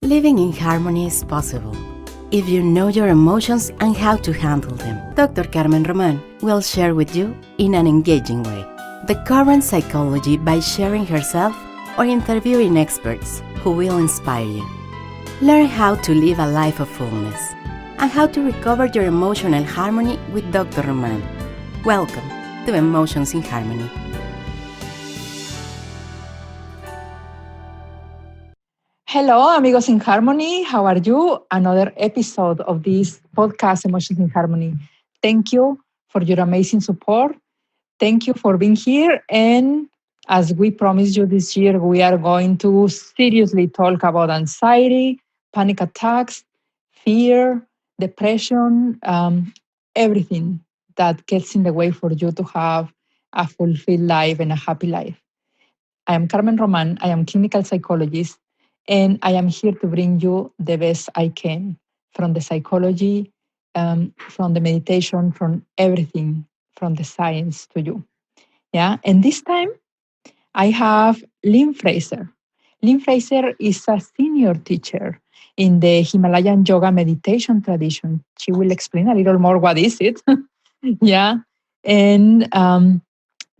Living in harmony is possible if you know your emotions and how to handle them. Dr. Carmen Roman will share with you in an engaging way the current psychology by sharing herself or interviewing experts who will inspire you. Learn how to live a life of fullness and how to recover your emotional harmony with Dr. Roman. Welcome to Emotions in Harmony. Hello, amigos in harmony. How are you? Another episode of this podcast, Emotions in Harmony. Thank you for your amazing support. Thank you for being here. And as we promised you this year, we are going to seriously talk about anxiety, panic attacks, fear, depression, everything that gets in the way for you to have a fulfilled life and a happy life. I am Carmen Roman. I am clinical psychologist, and I am here to bring you the best I can from the psychology, from the meditation, from everything, from the science to you. Yeah, and this time I have Lynn Fraser. Lynn Fraser is a senior teacher in the Himalayan yoga meditation tradition. She will explain a little more what is it. Yeah, and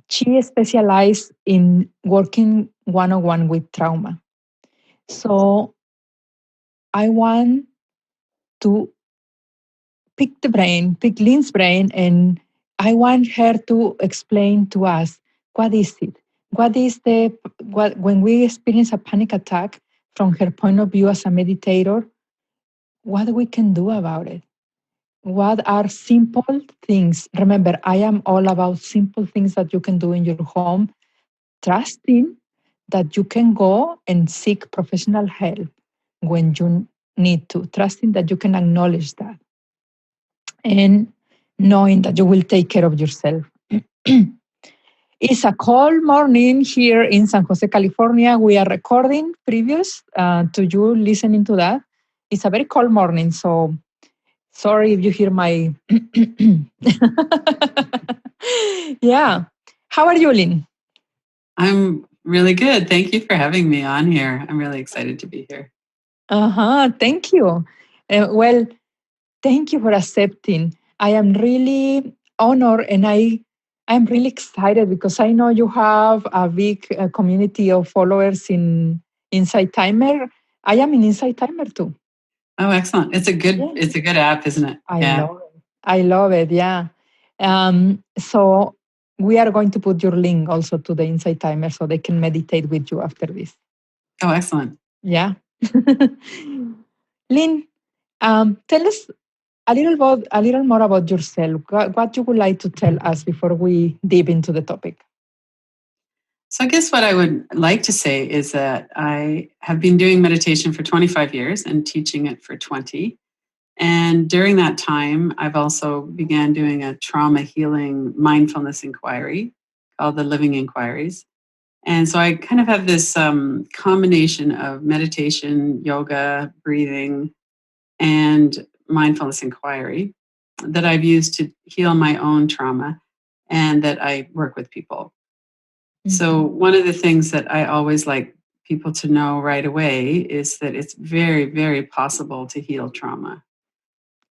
she specialized in working one-on-one with trauma. So I want to pick Lynn's brain, and I want her to explain to us what is it? What is what when we experience a panic attack from her point of view as a meditator, what we can do about it? What are simple things? Remember, I am all about simple things that you can do in your home, trusting that you can go and seek professional help when you need to, trusting that you can acknowledge that, and knowing that you will take care of yourself. It's a cold morning here in San Jose, California. We are recording previous to you listening to that. It's a very cold morning, so sorry if you hear my. Yeah. How are you, Lynn? I'm really good. Thank you for having me on here. I'm really excited to be here. Thank you. Well, thank you for accepting. I am really honored, and I'm really excited because I know you have a big community of followers in Inside Timer. I am in Inside Timer too. Oh, excellent. It's a Yes. good app, isn't it? I love it. I love it. Yeah. So we are going to put your link also to the Inside Timer so they can meditate with you after this. Oh, excellent. Yeah. Lynn, tell us a little more about yourself. What you would like to tell us before we dive into the topic? So I guess what I would like to say is that I have been doing meditation for 25 years and teaching it for 20. And during that time, I've also began doing a trauma healing mindfulness inquiry called the Living Inquiries. And so I kind of have this combination of meditation, yoga, breathing, and mindfulness inquiry that I've used to heal my own trauma and that I work with people. Mm-hmm. So, one of the things that I always like people to know right away is that it's very, very possible to heal trauma.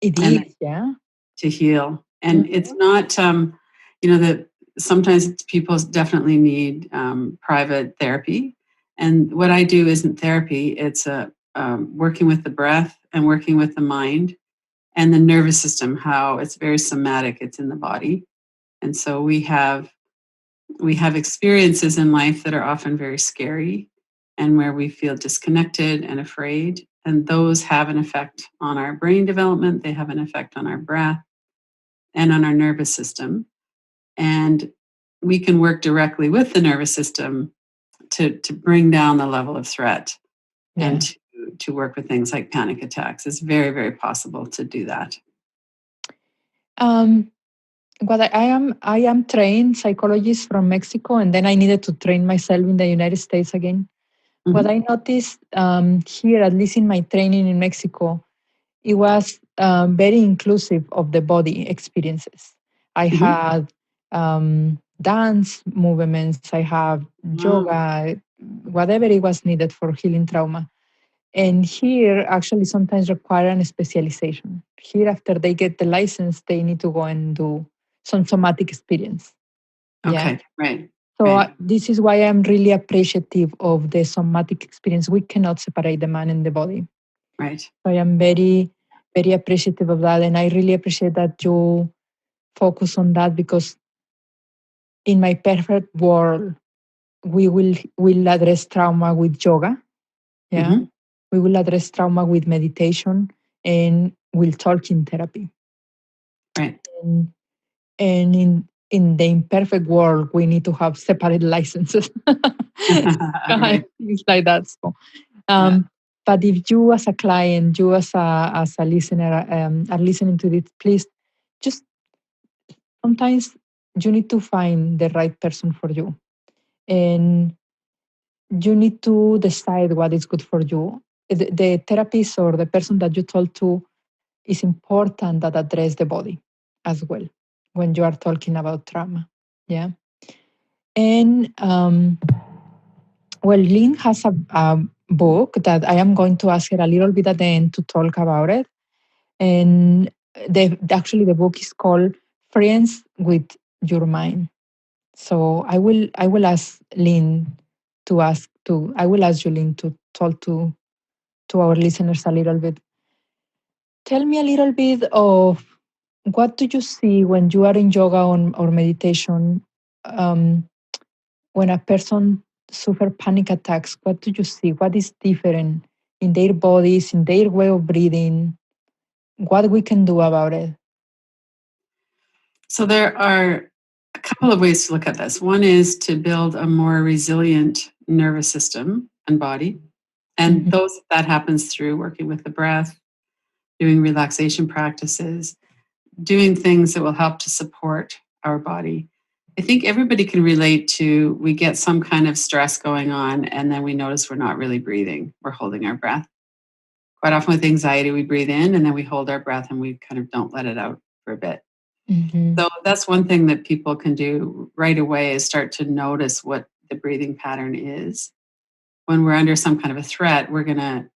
It And is, yeah. to heal. And it's not, that sometimes people definitely need private therapy. And what I do isn't therapy, it's working with the breath and working with the mind and the nervous system, how it's very somatic, it's in the body. And so we have experiences in life that are often very scary and where we feel disconnected and afraid. And those have an effect on our brain development, they have an effect on our breath and on our nervous system. And we can work directly with the nervous system to bring down the level of threat and to work with things like panic attacks. It's very, very possible to do that. Well, I am trained psychologist from Mexico, and then I needed to train myself in the United States again. Mm-hmm. What I noticed here, at least in my training in Mexico, it was very inclusive of the body experiences. I had dance movements, I have yoga, whatever it was needed for healing trauma. And here actually sometimes require a specialization. Here, after they get the license, they need to go and do some somatic experience. Yeah. Okay, right. So Right. this is why I'm really appreciative of the somatic experience. We cannot separate the mind and the body. Right. So I am very, very appreciative of that. And I really appreciate that you focus on that, because in my perfect world, we will address trauma with yoga. Yeah. Hmm. We will address trauma with meditation, and we'll talk in therapy. Right. And, and in the imperfect world, we need to have separate licenses. Right. Things like that. So, Yeah. but if you as a client, you as a listener, are listening to this, please just sometimes you need to find the right person for you, and you need to decide what is good for you. The therapist or the person that you talk to is important that address the body as well when you are talking about trauma. Yeah. And well, Lynn has a book that I am going to ask her a little bit at the end to talk about it. And actually, the book is called Friends with Your Mind. So I will ask Lynn I will ask you, Lynn, to talk to our listeners a little bit. Tell me a little bit of what do you see when you are in yoga or meditation, um, when a person suffer panic attacks. What do you see? What is different in their bodies, in their way of breathing? What we can do about it? So there are a couple of ways to look at this. One is to build a more resilient nervous system and body. And Mhm, that happens through working with the breath, doing relaxation practices, doing things that will help to support our body. I think everybody can relate to we get some kind of stress going on and then we notice we're not really breathing. We're holding our breath. Quite often with anxiety, we breathe in and then we hold our breath and we kind of don't let it out for a bit. mhm, So that's one thing that people can do right away is start to notice what the breathing pattern is. When we're under some kind of a threat, we're going to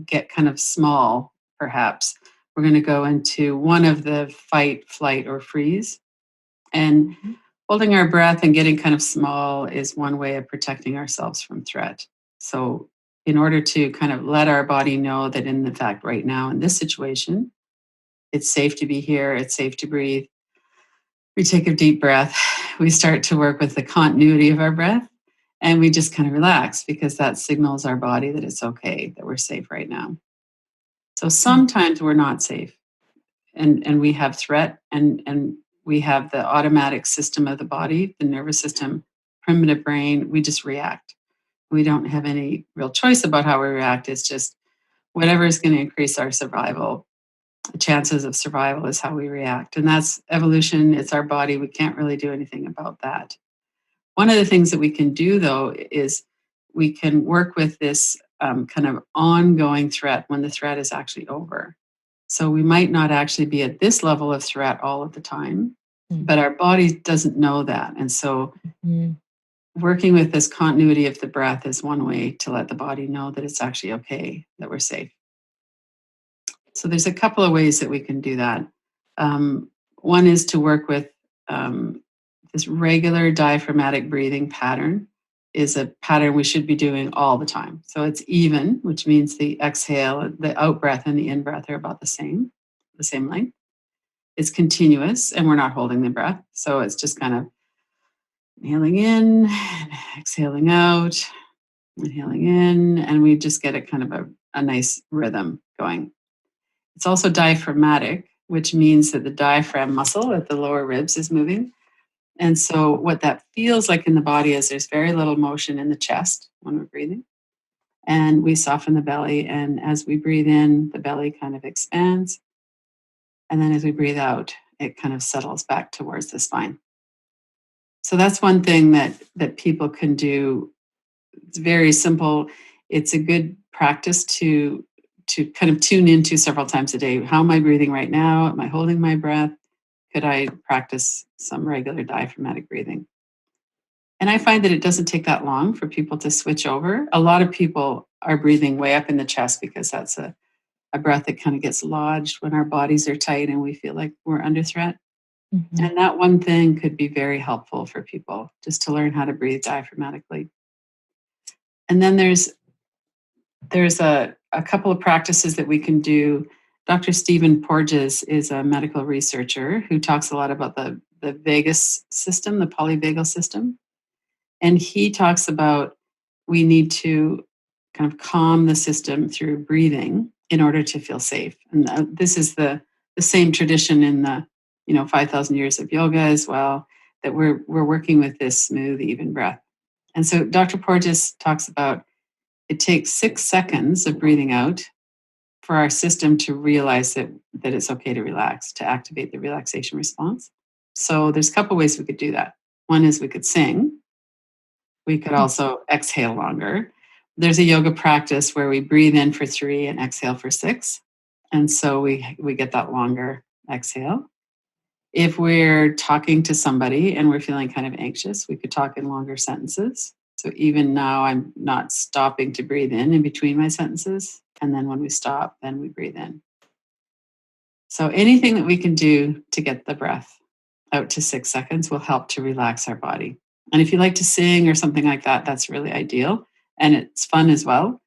get kind of small, perhaps. We're going to go into one of the fight, flight, or freeze. And mhm, holding our breath and getting kind of small is one way of protecting ourselves from threat. So, in order to kind of let our body know that, in the fact, right now in this situation, it's safe to be here, it's safe to breathe, we take a deep breath. We start to work with the continuity of our breath and we just kind of relax because that signals our body that it's okay, that we're safe right now. So sometimes we're not safe and we have threat and we have the automatic system of the body, the nervous system, primitive brain, we just react. We don't have any real choice about how we react. It's just whatever is going to increase our survival, chances of survival is how we react. And that's evolution. It's our body. We can't really do anything about that. One of the things that we can do, though, is we can work with this kind of ongoing threat when the threat is actually over. So we might not actually be at this level of threat all of the time, mhm, but our body doesn't know that. And so mhm, working with this continuity of the breath is one way to let the body know that it's actually okay, that we're safe. So there's a couple of ways that we can do that. One is to work with this regular diaphragmatic breathing pattern is a pattern we should be doing all the time. So it's even, which means the exhale, the out breath and the in breath are about the same length. It's continuous and we're not holding the breath. So it's just kind of inhaling in and exhaling out, inhaling in, and we just get a kind of a nice rhythm going. It's also diaphragmatic, which means that the diaphragm muscle at the lower ribs is moving. And so, what that feels like in the body is there's very little motion in the chest when we're breathing. And we soften the belly. And as we breathe in, the belly kind of expands. And then as we breathe out, it kind of settles back towards the spine. So that's one thing that people can do. It's very simple. It's a good practice to kind of tune into several times a day. How am I breathing right now? Am I holding my breath? Could I practice some regular diaphragmatic breathing? And I find that it doesn't take that long for people to switch over. A lot of people are breathing way up in the chest because that's a breath that kind of gets lodged when our bodies are tight and we feel like we're under threat. Mm-hmm. And that one thing could be very helpful for people, just to learn how to breathe diaphragmatically. And then there's a couple of practices that we can do. Dr. Stephen Porges is a medical researcher who talks a lot about the vagus system, the polyvagal system. And he talks about we need to kind of calm the system through breathing in order to feel safe. And this is the same tradition in the 5,000 years of yoga as well, that we're working with this smooth, even breath. And so Dr. Porges talks about it takes 6 seconds of breathing out for our system to realize that it's okay to relax, to activate the relaxation response. So there's a couple ways we could do that. One is we could sing. We could also exhale longer. There's a yoga practice where we breathe in for 3 and exhale for 6. And so we get that longer exhale. If we're talking to somebody and we're feeling kind of anxious, we could talk in longer sentences. So even now, I'm not stopping to breathe in between my sentences. And then when we stop, then we breathe in. So anything that we can do to get the breath out to 6 seconds will help to relax our body. And if you like to sing or something like that, that's really ideal. And it's fun as well.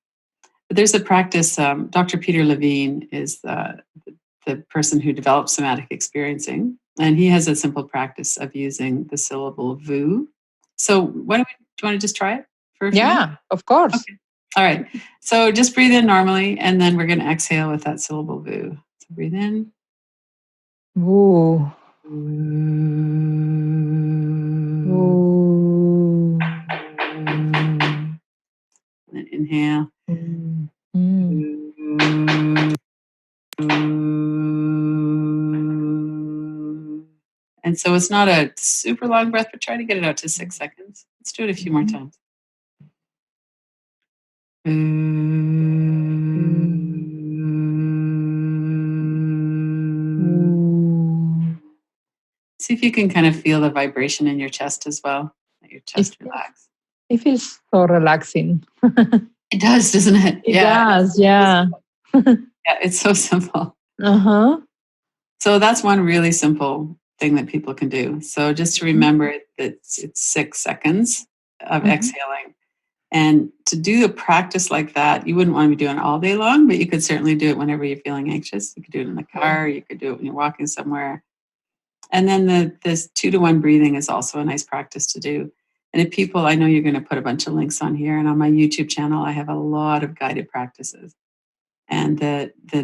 But there's a practice, Dr. Peter Levine is the person who developed somatic experiencing. And he has a simple practice of using the syllable VU. So do you want to just try it for a few minutes? Of course. Okay. All right. So just breathe in normally, and then we're going to exhale with that syllable VU. So breathe in. Ooh. Ooh. And then inhale. And so it's not a super long breath, but try to get it out to 6 seconds. Let's do it a few more times. See if you can kind of feel the vibration in your chest as well. Let your chest relax. It feels so relaxing. It does, doesn't it? It does, yeah. Yeah, it's so simple. Uh-huh. So that's one really simple thing that people can do. So just to remember that it's 6 seconds of exhaling. And to do a practice like that, you wouldn't want to be doing all day long, but you could certainly do it whenever you're feeling anxious. You could do it in the car. You could do it when you're walking somewhere. And then this 2-to-1 breathing is also a nice practice to do. And if people, I know you're going to put a bunch of links on here, and on my YouTube channel, I have a lot of guided practices. And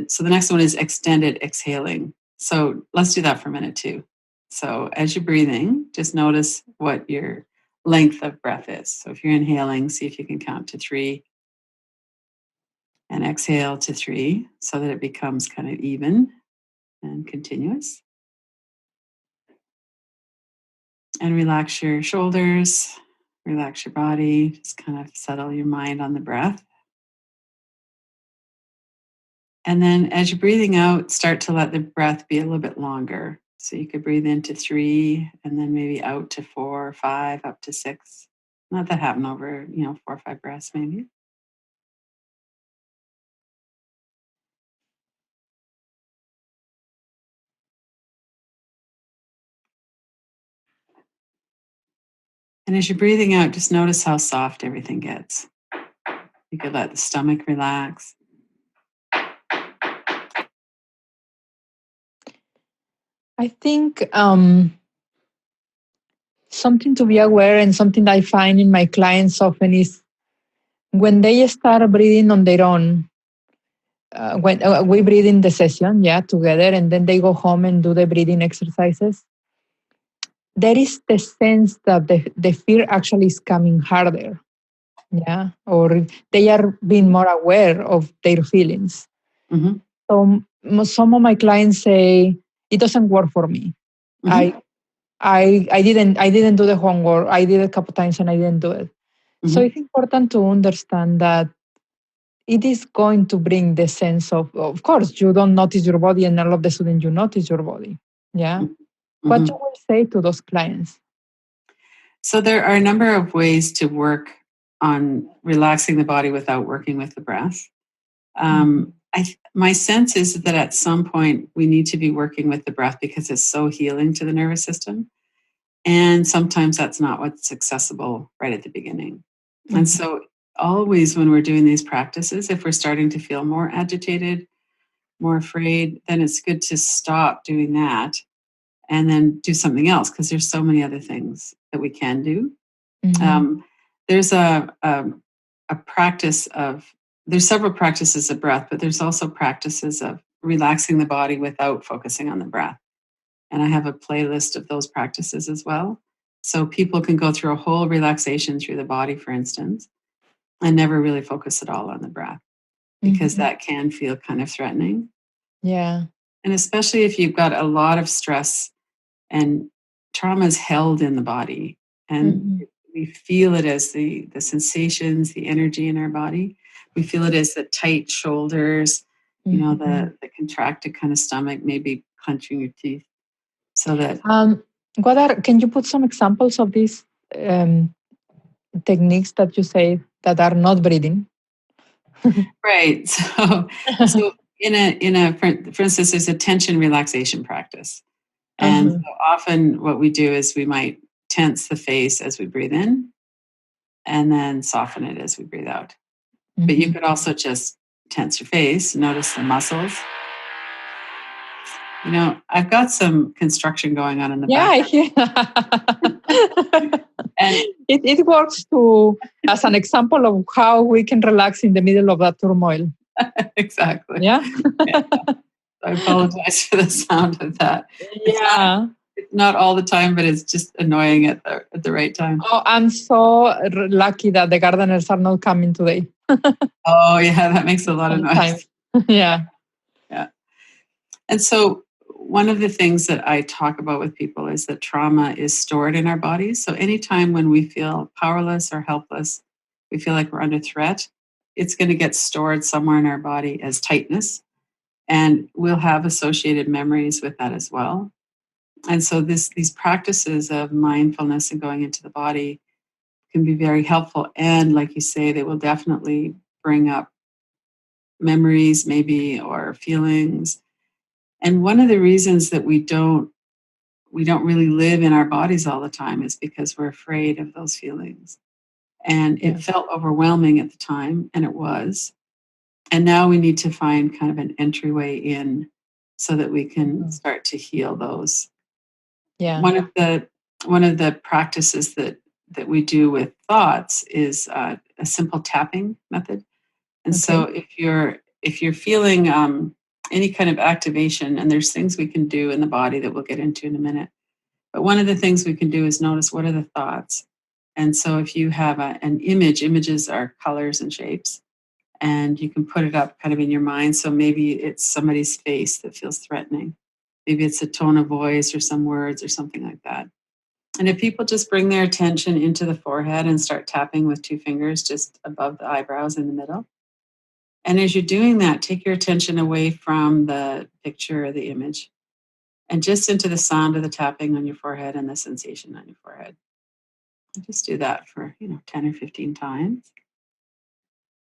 so the next one is extended exhaling. So let's do that for a minute too. So as you're breathing, just notice what your length of breath is. So if you're inhaling, see if you can count to 3 and exhale to 3 so that it becomes kind of even and continuous. And relax your shoulders, relax your body, just kind of settle your mind on the breath. And then as you're breathing out, start to let the breath be a little bit longer. So you could breathe into 3 and then maybe out to 4 or 5, up to 6. Let that happen over, 4 or 5 breaths maybe. And as you're breathing out, just notice how soft everything gets. You could let the stomach relax. I think something to be aware and something I find in my clients often is when they start breathing on their own, when we breathe in the session, together, and then they go home and do the breathing exercises, there is the sense that the fear actually is coming harder, or they are being more aware of their feelings. Mm-hmm. So some of my clients say, it doesn't work for me. Mm-hmm. I didn't do the homework. I did it a couple times and I didn't do it. Mm-hmm. So it's important to understand that it is going to bring the sense of course, you don't notice your body and all of a sudden you notice your body. Yeah. Mm-hmm. What you will say to those clients? So there are a number of ways to work on relaxing the body without working with the breath. My sense is that at some point we need to be working with the breath because it's so healing to the nervous system. And sometimes that's not what's accessible right at the beginning. And so always when we're doing these practices, if we're starting to feel more agitated, more afraid, then it's good to stop doing that and then do something else because there's so many other things that we can do. There's a practice of, there's several practices of breath, but there's also practices of relaxing the body without focusing on the breath. And I have a playlist of those practices as well. So people can go through a whole relaxation through the body, for instance, and never really focus at all on the breath because that can feel kind of threatening. Yeah. And especially if you've got a lot of stress and trauma is held in the body and we feel it as the sensations, the energy in our body. We feel it as the tight shoulders, the contracted kind of stomach, maybe clenching your teeth. So that can you put some examples of these techniques that you say that are not breathing? right. So for instance, there's a tension relaxation practice. And so often what we do is we might tense the face as we breathe in and then soften it as we breathe out. But you could also just tense your face, notice the muscles. I've got some construction going on in the back. I hear. And it works as an example of how we can relax in the middle of that turmoil. Exactly. Yeah. I apologize for the sound of that. Yeah. It's not all the time, but it's just annoying at the right time. Oh, I'm so lucky that the gardeners are not coming today. Oh, yeah, that makes a lot of noise. Yeah. Yeah. And so one of the things that I talk about with people is that trauma is stored in our bodies. So anytime when we feel powerless or helpless, we feel like we're under threat, it's going to get stored somewhere in our body as tightness. And we'll have associated memories with that as well. And so these practices of mindfulness and going into the body can be very helpful. And like you say, they will definitely bring up memories maybe or feelings. And one of the reasons that we don't really live in our bodies all the time is because we're afraid of those feelings. And it felt overwhelming at the time, and it was. And now we need to find kind of an entryway in so that we can start to heal those. Yeah. One of the practices that we do with thoughts is a simple tapping method. And so if you're feeling any kind of activation, and there's things we can do in the body that we'll get into in a minute. But one of the things we can do is notice what are the thoughts. And so if you have an images are colors and shapes, and you can put it up kind of in your mind. So maybe it's somebody's face that feels threatening. Maybe it's a tone of voice or some words or something like that. And if people just bring their attention into the forehead and start tapping with 2 fingers just above the eyebrows in the middle. And as you're doing that, take your attention away from the picture or the image and just into the sound of the tapping on your forehead and the sensation on your forehead. And just do that for 10 or 15 times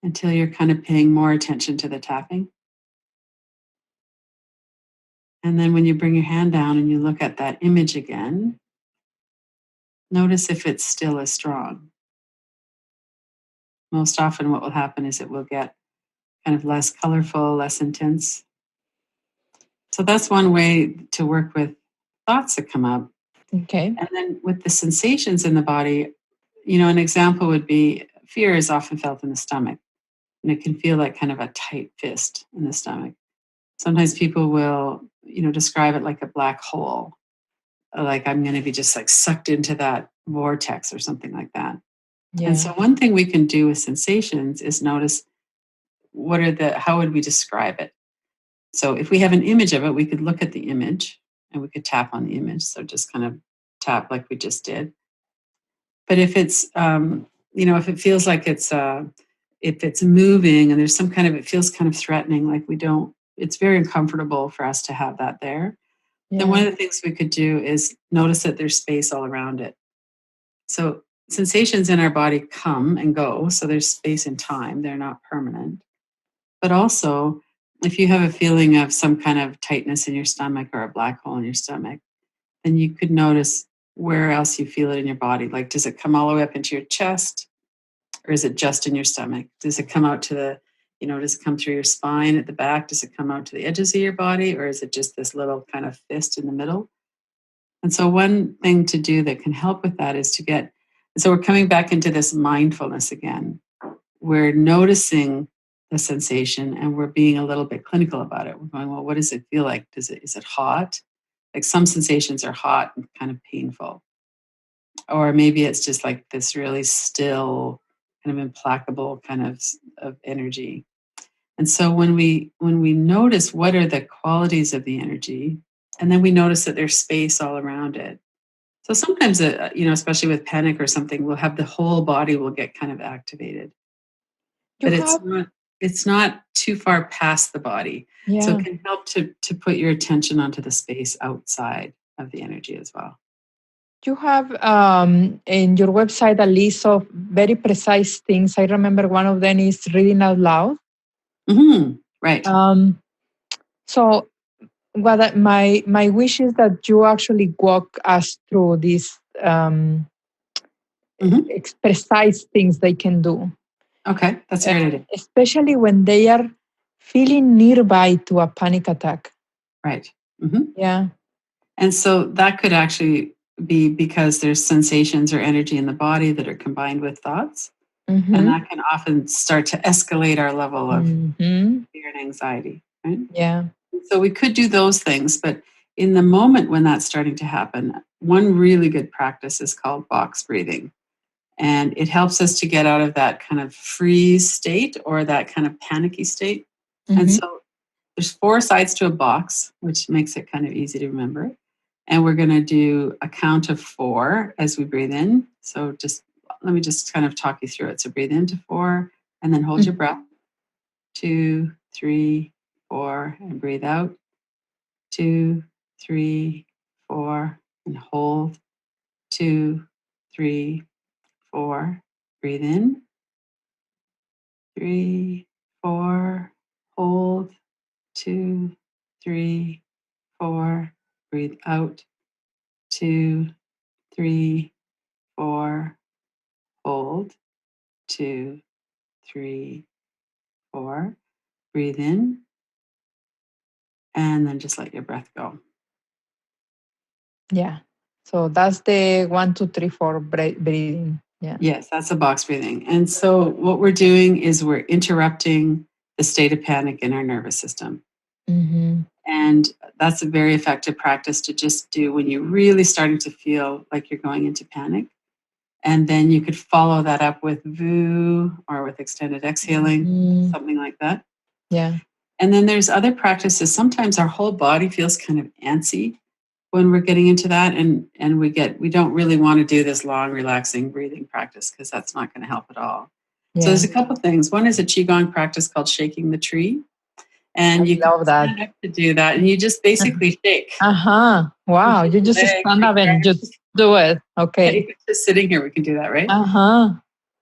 until you're kind of paying more attention to the tapping. And then when you bring your hand down and you look at that image again, notice if it's still as strong. Most often what will happen is it will get kind of less colorful, less intense. So that's one way to work with thoughts that come up. Okay. And then with the sensations in the body, an example would be fear is often felt in the stomach. And it can feel like kind of a tight fist in the stomach. Sometimes people will, describe it like a black hole. Like I'm going to be just like sucked into that vortex or something like that. Yeah. And so one thing we can do with sensations is notice how would we describe it? So if we have an image of it, we could look at the image and we could tap on the image. So just kind of tap like we just did. But if it's, if it feels like if it's moving and there's it feels kind of threatening, like it's very uncomfortable for us to have that there. Yeah. Then one of the things we could do is notice that there's space all around it. So sensations in our body come and go. So there's space and time. They're not permanent. But also, if you have a feeling of some kind of tightness in your stomach or a black hole in your stomach, then you could notice where else you feel it in your body. Like, does it come all the way up into your chest? Or is it just in your stomach? Does it come out to does it come through your spine at the back? Does it come out to the edges of your body? Or is it just this little kind of fist in the middle? And so one thing to do that can help with that is so we're coming back into this mindfulness again. We're noticing the sensation and we're being a little bit clinical about it. We're going, well, what does it feel like? Is it hot? Like some sensations are hot and kind of painful. Or maybe it's just like this really still, kind of implacable kind of energy. And so when we notice what are the qualities of the energy, and then we notice that there's space all around it. So sometimes, especially with panic or something, we'll have the whole body will get kind of activated, You but have, it's not too far past the body. So yeah. it can help to put your attention onto the space outside of the energy as well. You have in your website a list of very precise things. I remember one of them is reading out loud. Mm-hmm. Right. So my wish is that you actually walk us through these precise things they can do. Okay, that's a great idea. Especially when they are feeling nearby to a panic attack. Right. Mm-hmm. Yeah. And so that could actually be because there's sensations or energy in the body that are combined with thoughts. Mm-hmm. And that can often start to escalate our level of fear and anxiety, right? Yeah. So we could do those things, but in the moment when that's starting to happen, one really good practice is called box breathing. And it helps us to get out of that kind of freeze state or that kind of panicky state. Mm-hmm. And so there's 4 sides to a box, which makes it kind of easy to remember. And we're going to do a count of 4 as we breathe in. So let me just kind of talk you through it. So breathe into 4 and then hold your breath. 2, 3, 4, and breathe out. 2, 3, 4, and hold. 2, 3, 4. Breathe in. 3, 4, hold. 2, 3, 4. Breathe out. 2, 3, 4. Hold. 2, 3, 4. Breathe in. And then just let your breath go. Yeah. So that's the 1, 2, 3, 4 breathing. Yeah. Yes, that's a box breathing. And so what we're doing is we're interrupting the state of panic in our nervous system. Mm-hmm. And that's a very effective practice to just do when you're really starting to feel like you're going into panic. And then you could follow that up with VU or with extended exhaling, something like that. Yeah. And then there's other practices. Sometimes our whole body feels kind of antsy when we're getting into that. And we don't really want to do this long, relaxing breathing practice because that's not going to help at all. Yeah. So there's a couple things. One is a Qigong practice called shaking the tree. And you can stand up to do that. And you just basically shake. Uh-huh. Wow. You just stand up and just do it. Okay. Yeah, just sitting here, we can do that, right? Uh-huh.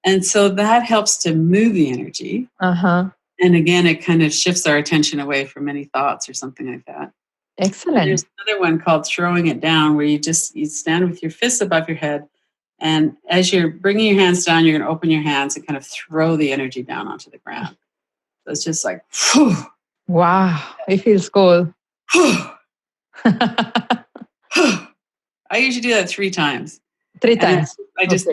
And so that helps to move the energy. Uh-huh. And again, it kind of shifts our attention away from any thoughts or something like that. Excellent. And there's another one called throwing it down, where you stand with your fists above your head. And as you're bringing your hands down, you're going to open your hands and kind of throw the energy down onto the ground. So it's just like, whew. Wow. It feels good. I usually do that 3 times. 3 times. I just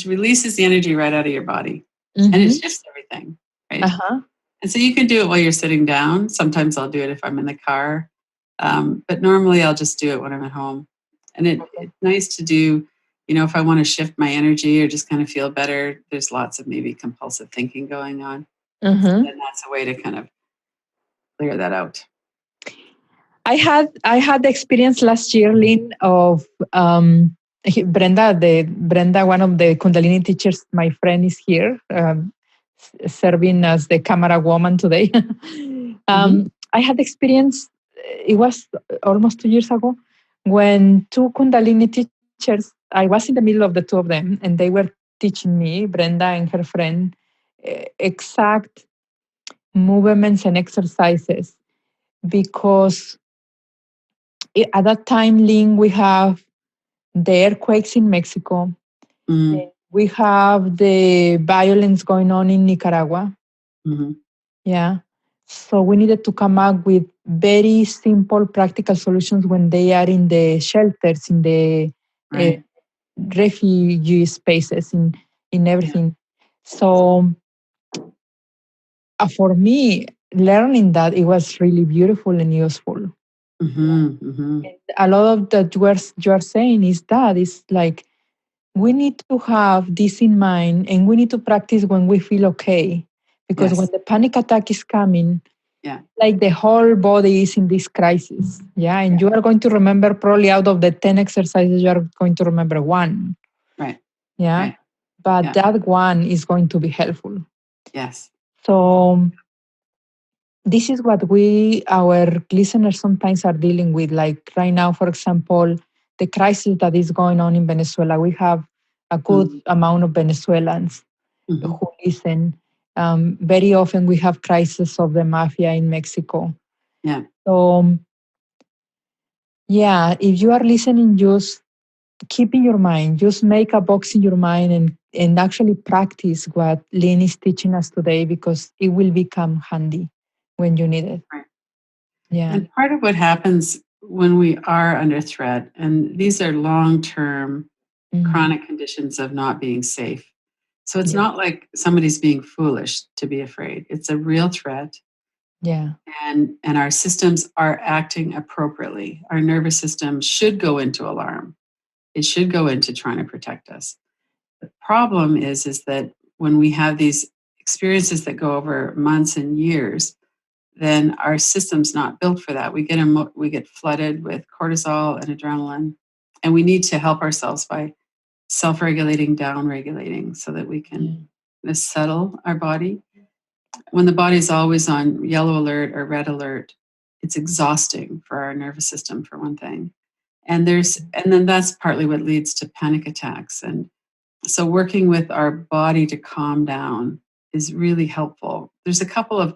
releases the energy right out of your body. Mm-hmm. And it shifts everything, right? Uh-huh. And so you can do it while you're sitting down. Sometimes I'll do it if I'm in the car. But normally I'll just do it when I'm at home. And it's nice to do, if I want to shift my energy or just kind of feel better, there's lots of maybe compulsive thinking going on. Mm-hmm. And that's a way to kind of clear that out. I had the experience last year, Lynn, of Brenda, one of the Kundalini teachers. My friend is here, serving as the camera woman today. I had experience. It was almost 2 years ago when 2 Kundalini teachers I was in the middle of the two of them, and they were teaching me, Brenda and her friend, exact movements and exercises because at that time, Lynn, we have the earthquakes in Mexico. Mm. We have the violence going on in Nicaragua. Mm-hmm. Yeah. So we needed to come up with very simple, practical solutions when they are in the shelters, in the Right. refugee spaces, in Yeah. everything. So for me, learning that it was really beautiful and useful. Mm-hmm. Mm-hmm. And a lot of that you are saying is that it's like we need to have this in mind and we need to practice when we feel okay. Because when Yes. the panic attack is coming, Yeah. like the whole body is in this crisis. Yeah. And Yeah. you are going to remember probably out of the 10 exercises, you are going to remember one. Right. Yeah. Right. But Yeah. that one is going to be helpful. Yes. So this is what our listeners sometimes are dealing with. Like right now, for example, the crisis that is going on in Venezuela, we have a good amount of Venezuelans Mm-hmm. who listen. Very often we have crises of the mafia in Mexico. Yeah. So yeah, if you are listening, just keep in your mind, just make a box in your mind and actually practice what Lynn is teaching us today because it will become handy when you need it. Right. Yeah. And part of what happens when we are under threat, and these are long-term chronic conditions of not being safe. So it's Yeah. not like somebody's being foolish to be afraid. It's a real threat. Yeah. And our systems are acting appropriately. Our nervous system should go into alarm. It should go into trying to protect us. The problem is that when we have these experiences that go over months and years, then our system's not built for that. We get flooded with cortisol and adrenaline, and we need to help ourselves by self-regulating, down-regulating, so that we can settle our body. When the body's always on yellow alert or red alert, it's exhausting for our nervous system, for one thing. And then that's partly what leads to panic attacks. And so working with our body to calm down is really helpful. There's a couple of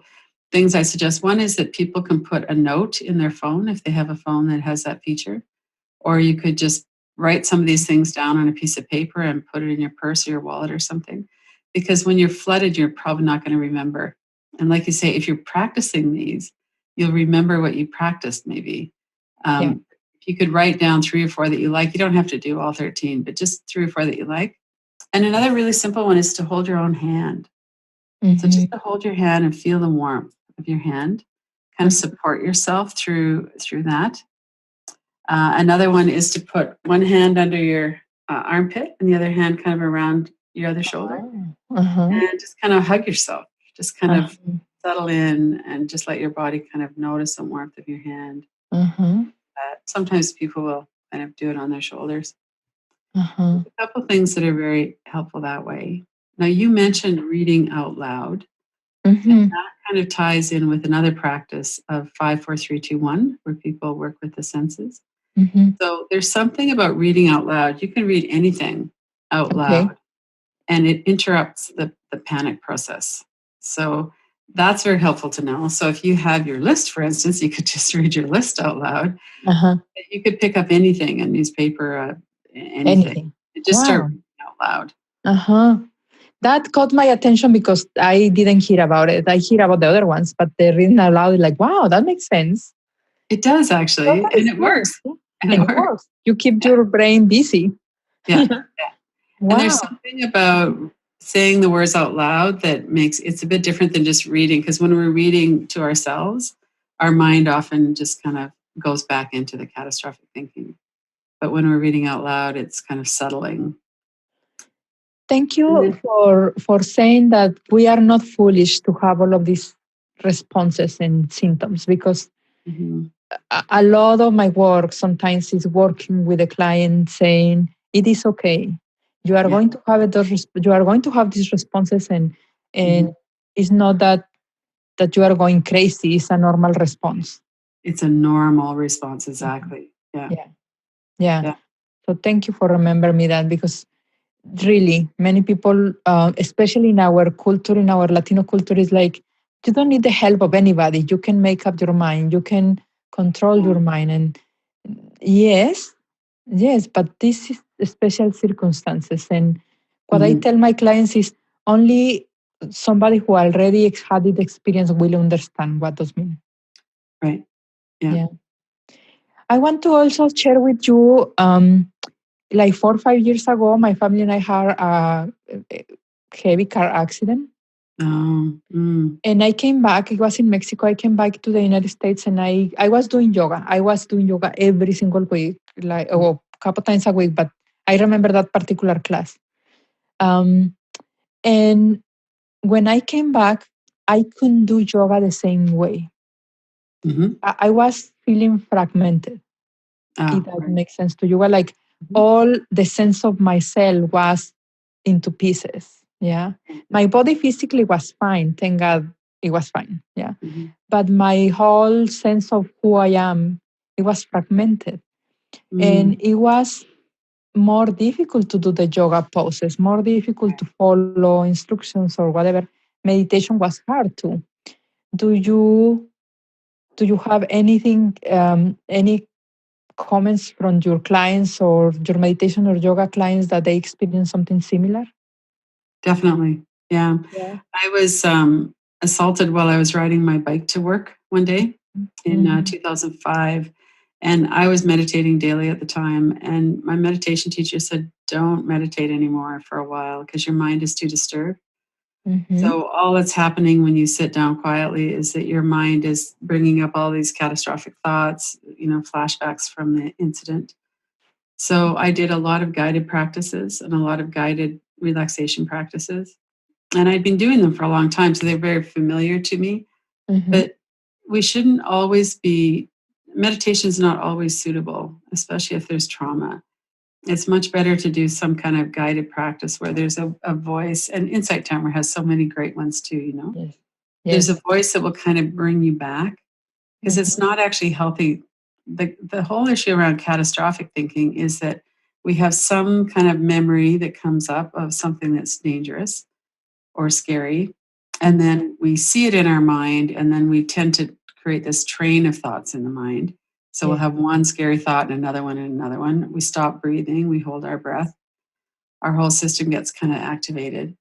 things I suggest. One is that people can put a note in their phone if they have a phone that has that feature, or you could just write some of these things down on a piece of paper and put it in your purse or your wallet or something. Because when you're flooded, you're probably not going to remember. And like you say, if you're practicing these, you'll remember what you practiced maybe. If you could write down 3 or 4 that you like, you don't have to do all 13, but just 3 or 4 that you like. And another really simple one is to hold your own hand. So just to hold your hand and feel the warmth of your hand, kind of support yourself through that. Another one is to put one hand under your armpit and the other hand kind of around your other shoulder, and just kind of hug yourself. Just kind of settle in and just let your body kind of notice the warmth of your hand. Sometimes people will kind of do it on their shoulders. There's a couple things that are very helpful that way. Now, you mentioned reading out loud. And that kind of ties in with another practice of 5, 4, 3, 2, 1, where people work with the senses. So there's something about reading out loud. You can read anything out loud, and it interrupts the panic process. So that's very helpful to know. So if you have your list, for instance, you could just read your list out loud. You could pick up anything, a newspaper, anything. And just start reading out loud. That caught my attention because I didn't hear about it. I hear about the other ones, but the reading out loud is like, wow, that makes sense. It does actually, That and is it good. works. And it works. You keep your brain busy. Yeah. Wow. And there's something about saying the words out loud that makes it's a bit different than just reading, because when we're reading to ourselves, our mind often just kind of goes back into the catastrophic thinking. But when we're reading out loud, it's kind of settling. Thank you for saying that we are not foolish to have all of these responses and symptoms, because a lot of my work sometimes is working with a client saying it is okay. You are going to have you are going to have these responses, and it's not that you are going crazy. It's a normal response. It's a normal response, exactly. Yeah. So thank you for remembering me that, because really many people, especially in our culture, in our Latino culture, is like, you don't need the help of anybody. You can make up your mind. You can control Yeah. your mind. And yes, yes, but this is special circumstances. And what I Mhm. tell my clients is only somebody who already had the experience will understand what does mean. Right. Yeah. Yeah. I want to also share with you, like 4 or 5 years ago, my family and I had a heavy car accident. Oh. Mm. And I came back. It was in Mexico. I came back to the United States, and I was doing yoga. I was doing yoga every single week, like a couple times a week. But I remember that particular class. Um, and when I came back, I couldn't do yoga the same way. Mhm. I was feeling fragmented. If Oh, that right. makes sense to you. Well, like Mhm. all the sense of myself was into pieces. Yeah. My body physically was fine. Thank God it was fine. Yeah. Mhm. But my whole sense of who I am, it was fragmented. And Mm. it was more difficult to do the yoga poses, more difficult to follow instructions or whatever. Meditation was hard too. Do you do you have anything, any comments from your clients or your meditation or yoga clients that they experience something similar? Definitely. Yeah. Yeah. I was assaulted while I was riding my bike to work one day in Mhm. 2005. And I was meditating daily at the time. And my meditation teacher said, don't meditate anymore for a while because your mind is too disturbed. Mhm. So, all that's happening when you sit down quietly is that your mind is bringing up all these catastrophic thoughts, flashbacks from the incident. So, I did a lot of guided practices and a lot of guided relaxation practices, and I'd been doing them for a long time, so they're very familiar to me. Mhm. But we shouldn't always be, meditation is not always suitable, especially if there's trauma. It's much better to do some kind of guided practice where there's a voice, and Insight Timer has so many great ones too, Yes. There's a Yes. voice that will kind of bring you back because it's Mhm. not actually healthy. The whole issue around catastrophic thinking is that we have some kind of memory that comes up of something that's dangerous or scary. And then we see it in our mind, and then we tend to create this train of thoughts in the mind. So we'll Yes. have one scary thought and another one and another one. We stop breathing, we hold our breath, our whole system gets kind of activated.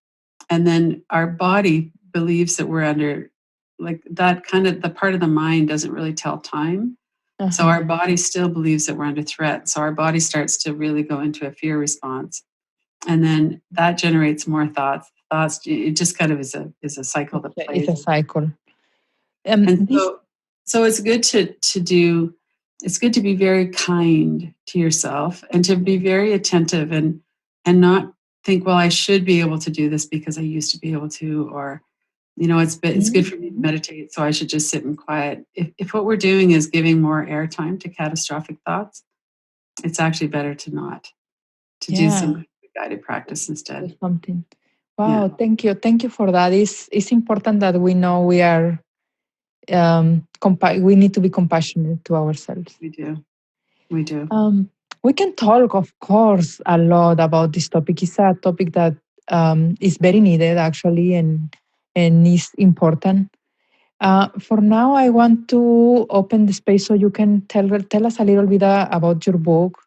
And then our body believes that we're under, like, that kind of, the part of the mind doesn't really tell time. So Uh-huh. our body still believes that we're under threat. So our body starts to really go into a fear response. And then that generates more thoughts. Thoughts, it just kind of is a cycle that It's plays. a cycle. And This. so it's good to do, it's good to be very kind to yourself and to be very attentive and not think, well, I should be able to do this because I used to be able to, or it's good for me to Mhm. meditate, so I should just sit in quiet. If what we're doing is giving more airtime to catastrophic thoughts, it's actually better to not, to do some Yeah. kind of guided practice Do instead. something. Yeah, Wow. Thank you. Thank you for that. It's important that we know we are, we need to be compassionate to ourselves. we do. We do. Um, we can talk, of course, a lot about this topic. It's a topic that, is very needed, actually, and is important. For now, I want to open the space so you can tell us a little bit about your book.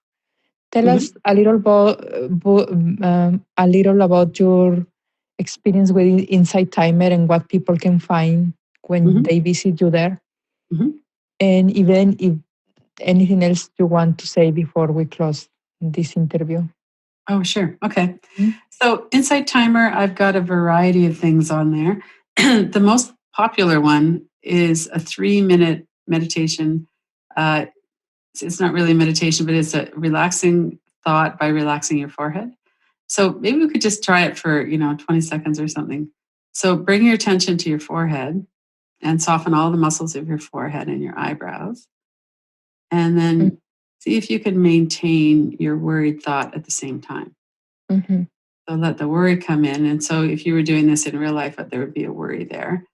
Tell Mhm, us a little a little about your experience with Inside Timer and what people can find when mhm, they visit you there. mhm. And even if anything else you want to say before we close this interview. Oh, sure. Okay. Mhm. So, Insight Timer, I've got a variety of things on there. The most popular one is a 3-minute meditation. Uh, it's not really a meditation, but it's a relaxing thought by relaxing your forehead. So, maybe we could just try it for, 20 seconds or something. So, bring your attention to your forehead and soften all the muscles of your forehead and your eyebrows. And then see if you can maintain your worried thought at the same time. Mm-hmm. So let the worry come in. And so if you were doing this in real life, there would be a worry there.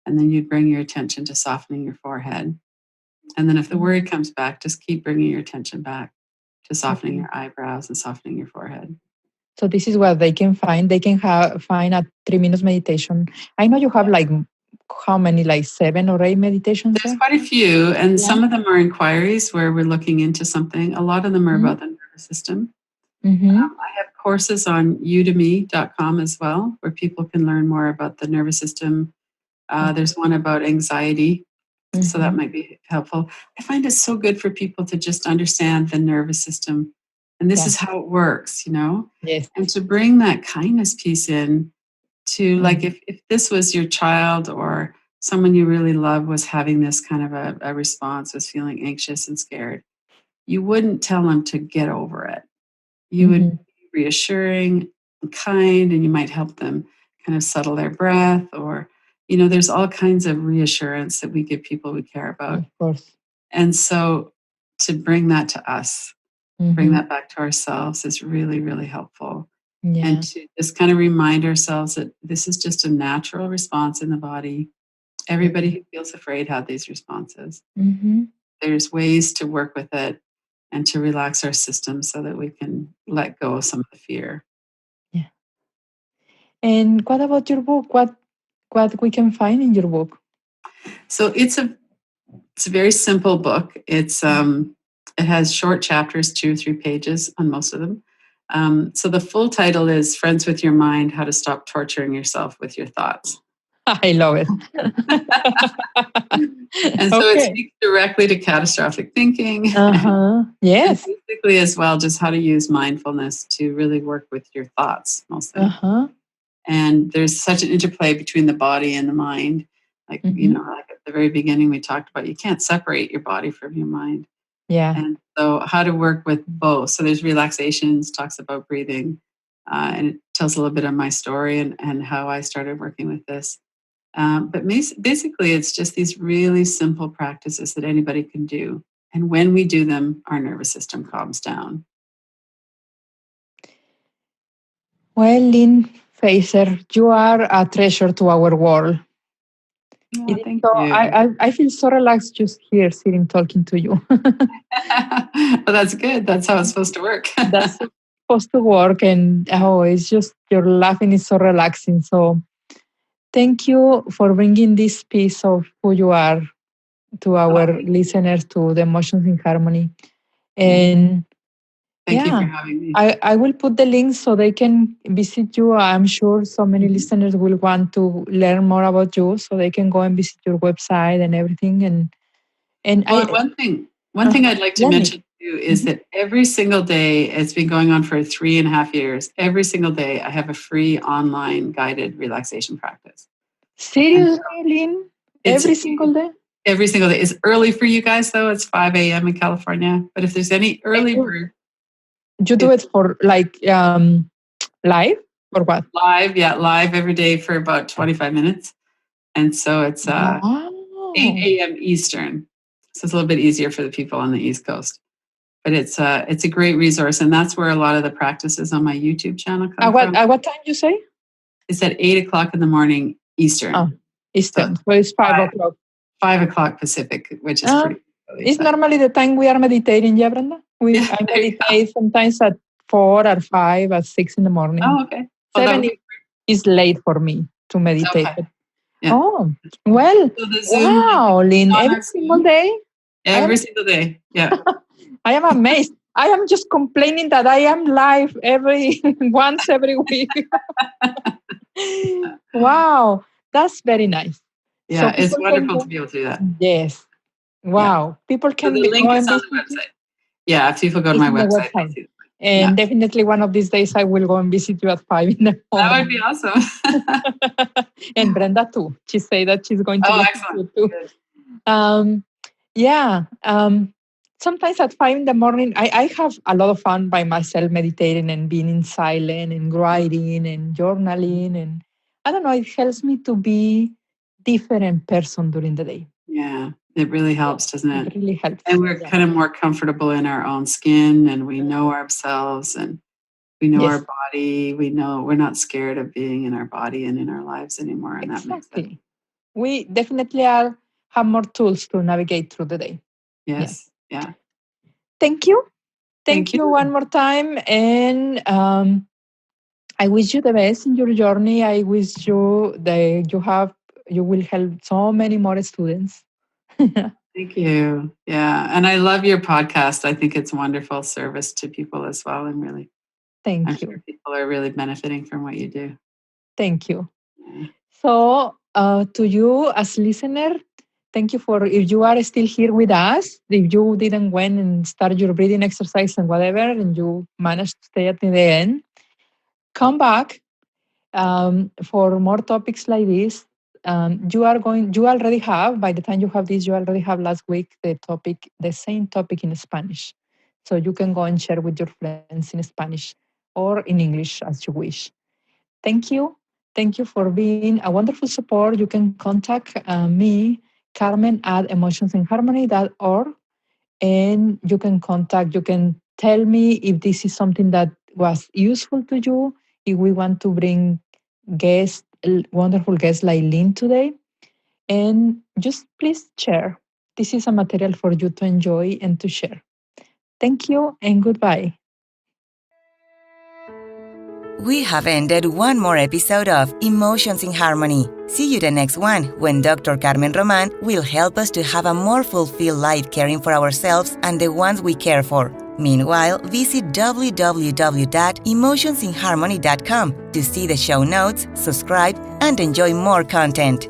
And then you'd bring your attention to softening your forehead. And then if the worry comes back, just keep bringing your attention back. to softening Okay. your eyebrows and softening your forehead. So this is what they can find. They can find a 3 minutes meditation. I know you have like how many, like 7 or 8 meditations There's there? quite a few, and Yeah. some of them are inquiries where we're looking into something. A lot of them are about the nervous system. Mm-hmm. I have courses on udemy.com as well, where people can learn more about the nervous system. There's one about anxiety, so that might be helpful. I find it so good for people to just understand the nervous system, and this is how it works, Yes. and to bring that kindness piece in to, like, if this was your child or someone you really love was having this kind of a response, was feeling anxious and scared, you wouldn't tell them to get over it. You would be reassuring and kind, and you might help them kind of settle their breath, or, there's all kinds of reassurance that we give people we care about. Of course. And so to bring that to us, bring that back to ourselves is really, really helpful. Yeah. And to just kind of remind ourselves that this is just a natural response in the body. Everybody who feels afraid had these responses. There's ways to work with it and to relax our system so that we can let go of some of the fear. Yeah. And what about your book? What we can find in your book? So it's a very simple book. It has short chapters, 2 or 3 pages on most of them. So the full title is Friends with Your Mind: How to Stop Torturing Yourself with Your Thoughts. I love it. And so it speaks directly to catastrophic thinking. Yes. And basically as well, just how to use mindfulness to really work with your thoughts mostly. And there's such an interplay between the body and the mind. Like, like at the very beginning, we talked about you can't separate your body from your mind. Yeah. And so how to work with both. So there's relaxations, talks about breathing, and it tells a little bit of my story and how I started working with this. But basically, it's just these really simple practices that anybody can do. And when we do them, our nervous system calms down. Well, Lynn Fraser, you are a treasure to our world. Oh, thank so you. I feel so relaxed just here sitting talking to you. Well, that's good. That's how it's supposed to work. That's supposed to work. And it's just your laughing is so relaxing. So thank you for bringing this piece of who you are to our listeners, to the Emotions in Harmony. And Thank you for having me. I will put the links so they can visit you. I'm sure so many listeners will want to learn more about you, so they can go and visit your website and everything. And one thing I'd like to mention too is that every single day, it's been going on for 3.5 years. Every single day, I have a free online guided relaxation practice. Seriously, Lynn? Every single day? Every single day. It's early for you guys, though. It's 5 a.m. in California. But if there's any early bird, you do it for like live or what? Live every day for about 25 minutes. And so it's 8 a.m. Eastern. So it's a little bit easier for the people on the East Coast. But it's a great resource. And that's where a lot of the practices on my YouTube channel come from. At what time you say? It's at 8 o'clock in the morning Eastern. Oh, Eastern. So it's 5 o'clock. 5 o'clock Pacific, which is pretty early. It's normally the time we are meditating, yeah, Brenda? I meditate sometimes at 4 or 5 or 6 in the morning. Oh, okay. 7 is late for me to meditate. Okay. Yeah. Oh, well, wow, Lynn, every single day? Every single day, yeah. I am amazed. I am just complaining that I am live once every week. Wow, that's very nice. Yeah, so it's wonderful to be able to do that. Yes. Wow. Yeah. People can the link is on the website. Yeah, if people go to my website. And definitely one of these days I will go and visit you at 5 in the morning. That would be awesome. And Brenda too. She said that she's going to visit you too. Sometimes at 5 in the morning, I have a lot of fun by myself meditating and being in silence and writing and journaling. And I don't know, it helps me to be different person during the day. Yeah, it really helps, doesn't it? It really helps. And we're kind of more comfortable in our own skin, and we know ourselves, and we know our body. We know we're not scared of being in our body and in our lives anymore. And that makes sense. We definitely have more tools to navigate through the day. Yes. Yeah. Thank you. Thank you one more time. And I wish you the best in your journey. I wish you that you will help so many more students. Thank you. Yeah. And I love your podcast. I think it's wonderful service to people as well. And really, I'm Thank sure you. people are really benefiting from what you do. Thank you. Yeah. So, to you as listener, thank you for if you are still here with us. If you didn't went and start your breathing exercise and whatever, and you managed to stay at the end, come back for more topics like this. You already have, by the time you have this, you already have last week the same topic in Spanish. So you can go and share with your friends in Spanish or in English as you wish. Thank you. Thank you for being a wonderful support. You can contact me, Carmen at emotionsinharmony.org, and you can tell me if this is something that was useful to you, if we want to bring wonderful guests like Lynn today. And just please share. This is a material for you to enjoy and to share. Thank you and goodbye. We have ended one more episode of Emotions in Harmony. See you the next one when Dr. Carmen Roman will help us to have a more fulfilled life caring for ourselves and the ones we care for. Meanwhile, visit www.emotionsinharmony.com to see the show notes, subscribe, and enjoy more content.